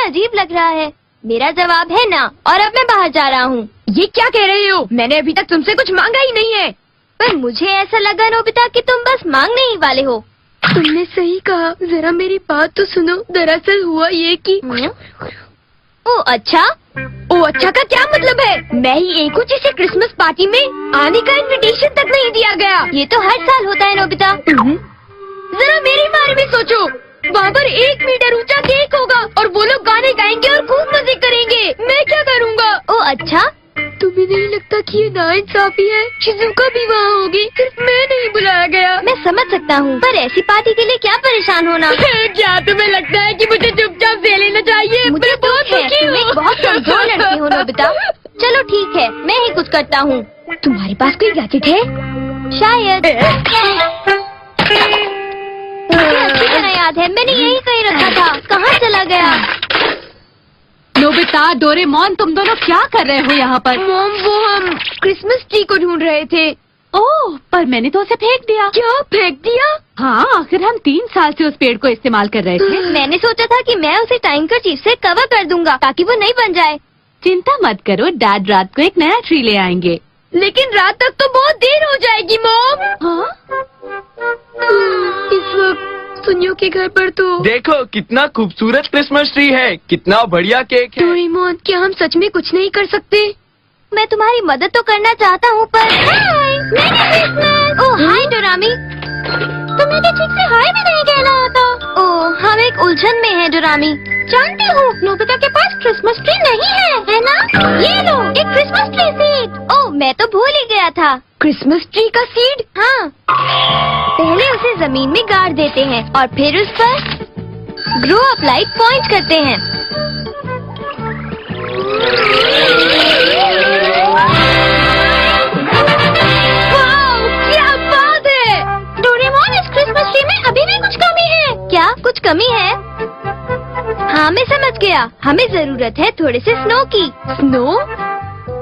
अजीब लग रहा है। मेरा जवाब है ना, और अब मैं बाहर जा रहा हूँ। ये क्या कह रही हो? मैंने अभी तक तुमसे कुछ मांगा ही नहीं है। पर मुझे ऐसा लगा नोबिता कि तुम बस मांगने ही वाले हो। तुमने सही कहा, जरा मेरी बात तो सुनो। दरअसल हुआ ये कि ओ अच्छा का क्या मतलब है? मैं ही एक हूँ जिसे क्रिसमस पार्टी में आने का इनविटेशन तक नहीं दिया गया। ये तो हर साल होता है नोबिता। जरा मेरे बारे में सोचो। वहाँ पर 1 मीटर ऊंचा केक होगा और वो लोग गाने गाएंगे और खूब मजे करेंगे। मैं क्या करूँगा? ओ अच्छा, तुम्हें नहीं लगता कि ये नाइंसाफी है? शिजुका भी वहाँ होगी, सिर्फ मैं नहीं बुलाया गया। मैं समझ सकता हूँ, पर ऐसी पार्टी के लिए क्या परेशान होना। क्या तुम्हें लगता है कि मुझे चुपचाप ले लेना चाहिए? मुझे बहुत दुखी हूँ। तुम एक बहुत कमजोर लड़की हो नोबिता। चलो ठीक है, मैं ही कुछ करता हूँ। तुम्हारे पास कोई गैजेट है? शायद। मुझे अच्छी तरह याद है, मैंने यही कहीं रखा था। कहाँ चला गया? नोबिता, डोरेमोन, तुम दोनों क्या कर रहे हो यहाँ पर? मॉम, वो हम क्रिसमस ट्री को ढूंढ रहे थे। ओह, पर मैंने तो उसे फेंक दिया। क्या फेंक दिया? हाँ, आखिर हम 3 साल से उस पेड़ को इस्तेमाल कर रहे थे। मैंने सोचा था कि मैं उसे टाइम कर्चीफ से कवर कर दूंगा ताकि वो नहीं बन जाए। चिंता मत करो, डैड रात को एक नया ट्री ले आएंगे। लेकिन रात तक तो बहुत देर हो जाएगी मॉम। हाँ? इस वक्त सुनियो के घर पर तो देखो कितना खूबसूरत क्रिसमस ट्री है, कितना बढ़िया केक है। डोरेमोन, क्या हम सच में कुछ नहीं कर सकते? मैं तुम्हारी मदद तो करना चाहता हूँ पर ओह हाय डोरामी, तुमने भी ठीक से हाय भी नहीं कहना आता। ओह, हम एक उलझन में हैं डोरामी। जानती हूँ नोबिता के पास क्रिसमस ट्री नहीं है ना? ये लो, एक क्रिसमस ट्री सीड। ओह, मैं तो भूल ही गया था। क्रिसमस ट्री का सीड? हाँ, पहले उसे जमीन में गाड़ देते हैं और फिर उस पर ग्रो अप लाइट पॉइंट करते हैं। वाओ, क्या बात है! डोरेमोन, इस क्रिसमस ट्री में अभी भी कुछ कमी है। क्या कुछ कमी है? हाँ, मैं समझ गया। हमें जरूरत है थोड़े से स्नो की। स्नो?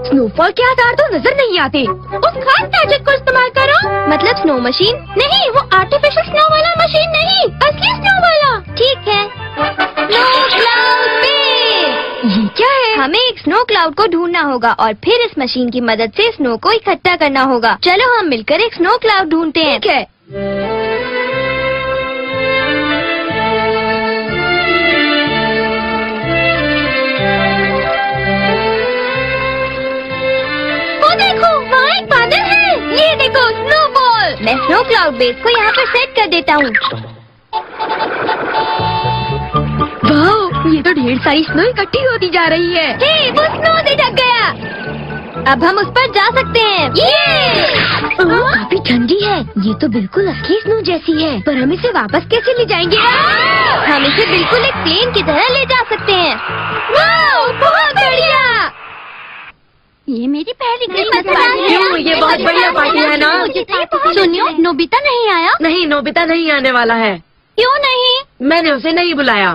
स्नोफॉल के आधार तो नजर नहीं आते। उस खास गैजेट को इस्तेमाल करो। मतलब स्नो मशीन? नहीं, वो आर्टिफिशियल स्नो वाला मशीन नहीं, असली स्नो वाला। ठीक है। Snow cloud base. ये क्या है? हमें एक स्नो क्लाउड को ढूंढना होगा और फिर इस मशीन की मदद से स्नो को इकट्ठा करना होगा। चलो हम मिलकर एक स्नो क्लाउड ढूंढते हैं। ठीक है। देखो, वहाँ एक बादल है। ये देखो, स्नोबॉल। मैं स्नो क्लाउड बेस को यहाँ पर सेट कर देता हूँ। वाह, ये तो ढेर सारी स्नो इकट्ठी होती जा रही है। हे, वो स्नो से ढक गया। अब हम उस पर जा सकते हैं। ये काफी ठंडी है। ये तो बिल्कुल असली स्नो जैसी है, पर हम इसे वापस कैसे ले जाएंगे? हम इसे बिल्कुल एक प्लेन की तरह ले जा सकते हैं। वाह, बहुत बढ़िया। ये मेरी पहली क्रिसमस पार्टी है। क्यों, ये बहुत बढ़िया पार्टी है ना? सुनियो, नोबिता नहीं आया। नहीं, नोबिता नहीं आने वाला है। क्यों नहीं? मैंने उसे नहीं बुलाया।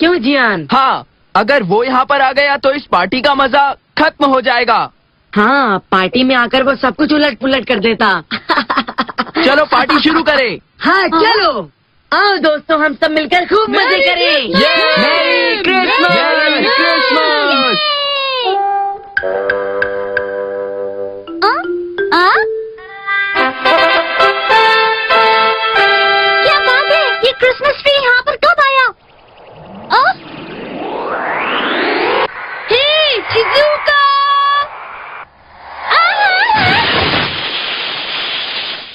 क्यों जियान? हाँ, अगर वो यहाँ पर आ गया तो इस पार्टी का मजा खत्म हो जाएगा। हाँ, पार्टी में आकर वो सब कुछ उलट पुलट कर देता। चलो पार्टी शुरू करें। हाँ, चलो आओ दोस्तों, हम सब मिलकर खूब मजे करें। Merry Christmas! Merry Christmas! क्या बात है? ये क्रिसमस ट्री यहाँ पर कब आया? हे, शिजुका!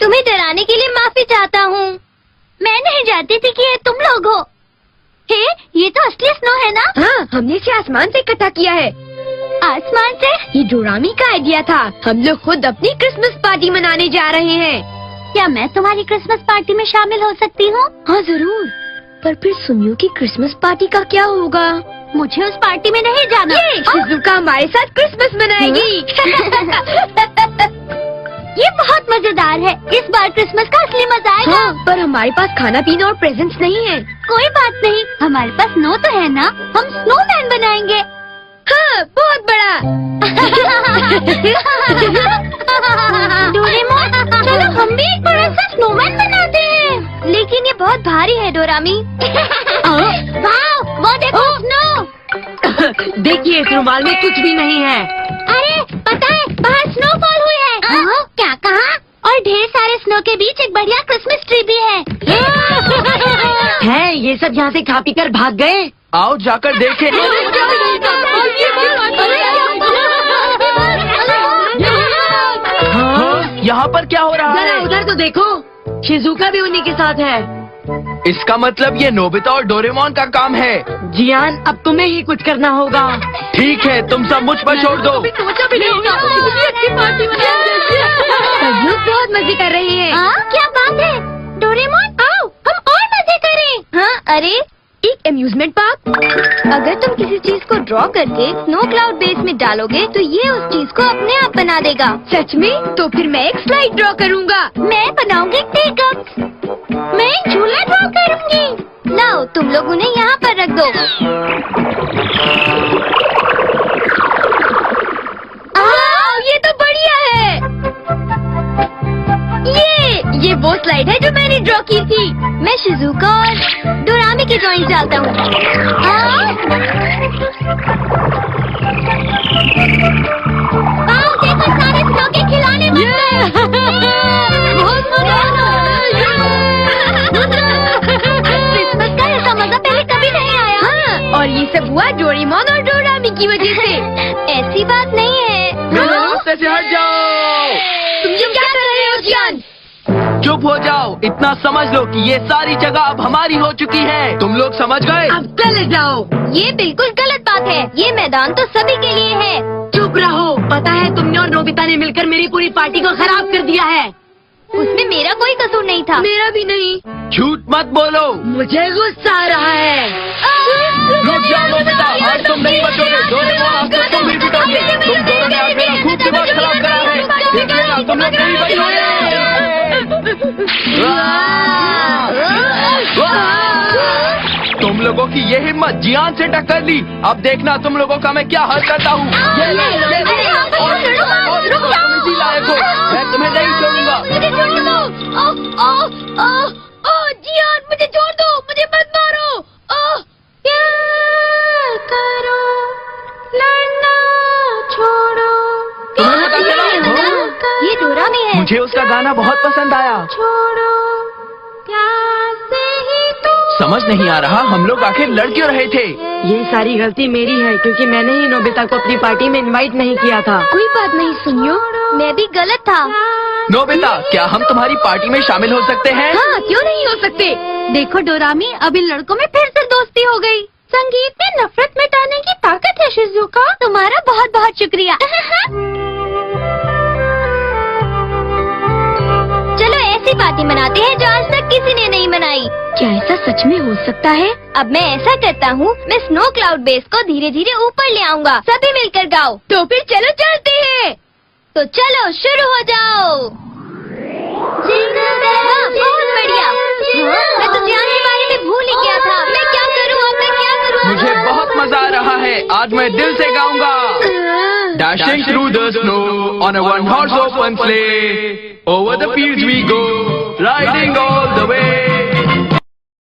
तुम्हें डराने के लिए माफी चाहता हूँ। मैं नहीं जानती थी कि ये तुम लोग हो। हे, ये तो असली स्नो है ना? हाँ, हमने इसे आसमान से इकट्ठा किया है। आसमान से? ये डोरामी का आइडिया था। हम लोग खुद अपनी क्रिसमस पार्टी मनाने जा रहे हैं। क्या मैं तुम्हारी क्रिसमस पार्टी में शामिल हो सकती हूँ? हाँ जरूर, पर फिर सुनियो की क्रिसमस पार्टी का क्या होगा? मुझे उस पार्टी में नहीं जाना। शिजुका हमारे साथ क्रिसमस मनाएगी। ये बहुत मजेदार है। इस बार क्रिसमस का असली मजा आएगा। हाँ, पर हमारे पास खाना पीना और प्रेजेंट्स नहीं है। कोई बात नहीं, हमारे पास स्नो तो है ना, हम स्नोमैन बनाएंगे। हाँ, बहुत बड़ा। डोरेमोन, चलो हम भी एक बड़ा सा स्नोमैन बनाते हैं। लेकिन ये बहुत भारी है डोरामी। वाह, वो देखो स्नो। देखिए, इस रुमाल में कुछ भी नहीं है। अरे पता है, बाहर स्नोफॉल हुई है। क्या कहा? और ढेर सारे स्नो के बीच एक बढ़िया क्रिसमस ट्री भी है। है, ये सब यहाँ से खा पी कर भाग गए। आओ जाकर देखें। हाँ, यहाँ पर क्या हो रहा जरा है? उधर तो देखो, शिजुका भी उन्हीं के साथ है। इसका मतलब ये नोबिता और डोरेमोन का काम है। जियान, अब तुम्हें ही कुछ करना होगा। ठीक है, तुम सब मुझ पर छोड़ दो। सोचा भी नहीं था, इतनी अच्छी पार्टी सब लोग बहुत मजे कर रहे हैं। क्या बात है? डोरेमोन आओ, हम और मजे करें। हाँ, अरे एक अम्यूजमेंट पार्क। अगर तुम किसी चीज को ड्रॉ करके स्नो क्लाउड बेस में डालोगे तो ये उस चीज को अपने आप बना देगा। सच में? तो फिर मैं एक स्लाइड ड्रॉ करूँगा। मैं बनाऊंगी टीकप्स। मैं एक झूला ड्रॉ करूंगी। लाओ, तुम लोग उन्हें यहाँ पर रख दो। ये तो बढ़िया है। ये वो स्लाइड है जो मैंने ड्रॉ की थी। मैं शिजुका और डोरामी की ड्राइंग डालता हूँ। आओ, देखो सारे स्नो के खिलौने बन गए। बहुत मजा क्रिसमस का ऐसा मजा पहले कभी नहीं आया। हाँ, और ये सब हुआ डोरेमोन और डोरामी की वजह से। ऐसी बात नहीं है। मेरे रास्ते से हट जाओ। तुम लोग क्या कर रहे हो जियान? चुप हो जाओ। इतना समझ लो कि ये सारी जगह अब हमारी हो चुकी है। तुम लोग समझ गए? अब चले जाओ। ये बिल्कुल गलत बात है। ये मैदान तो सभी के लिए है। चुप रहो। पता है, तुमने और नोबिता ने मिलकर मेरी पूरी पार्टी को खराब कर दिया है। उसमें मेरा कोई कसूर नहीं था। मेरा भी नहीं। झूठ मत बोलो। मुझे गुस्सा आ रहा है। रुक जाओ नोबिता, आज तुम नहीं बचोगे। डोरेमोन, आज तो तुम भी पिटोगे। तुम दोनों ने आज मेरा खूब दिमाग खराब करा है। देख लेना, तुम लोग नहीं बचोगे। तुम लोगों की ये हिम्मत जियान से टक्कर ली। अब देखना तुम लोगों का मैं क्या हाल करता हूँ। ये लो, ये लो। और तुम इसी लायक हो। मैं तुम्हें नहीं छोड़ूंगा। मुझे छोड़ दो। जियान, मुझे छोड़ दो। मुझे मत मारो। प्यार करो, लड़ना छोड़ो। तुम्हें पता चला? ये डोरामी है। मुझे उसका गाना बहुत पसंद आया। छोड़ो, प्यार से ही तो। समझ नहीं आ रहा हम लोग आखिर लड़ क्यों रहे थे। ये सारी गलती मेरी है, क्योंकि मैंने ही नोबिता को अपनी पार्टी में इनवाइट नहीं किया था। कोई बात नहीं सुनियो, मैं भी गलत था। नोबिता, क्या हम तुम्हारी पार्टी में शामिल हो सकते हैं? हाँ, क्यों नहीं हो सकते? देखो डोरामी, अब इन लड़कों में फिर से दोस्ती हो गई। संगीत में नफरत मिटाने की ताकत है शिजुका। तुम्हारा बहुत बहुत शुक्रिया। चलो ऐसी पार्टी मनाते हैं जो आज तक किसी ने नहीं मनाई। क्या ऐसा सच में हो सकता है? अब मैं ऐसा करता हूँ, मैं स्नो क्लाउड बेस को धीरे धीरे ऊपर ले आऊंगा। सभी मिलकर गाओ। तो फिर चलो चलते हैं। तो चलो शुरू हो जाओ। बहुत बढ़िया। मैं तो ध्यान के बारे में भूल ही गया था। मैं क्या करूँ अब? मैं क्या करूँ? मुझे बहुत मजा आ रहा है। आज मैं दिल से गाऊंगा। Dashing through the snow on a one-horse open sleigh, over the fields we go, riding all the way.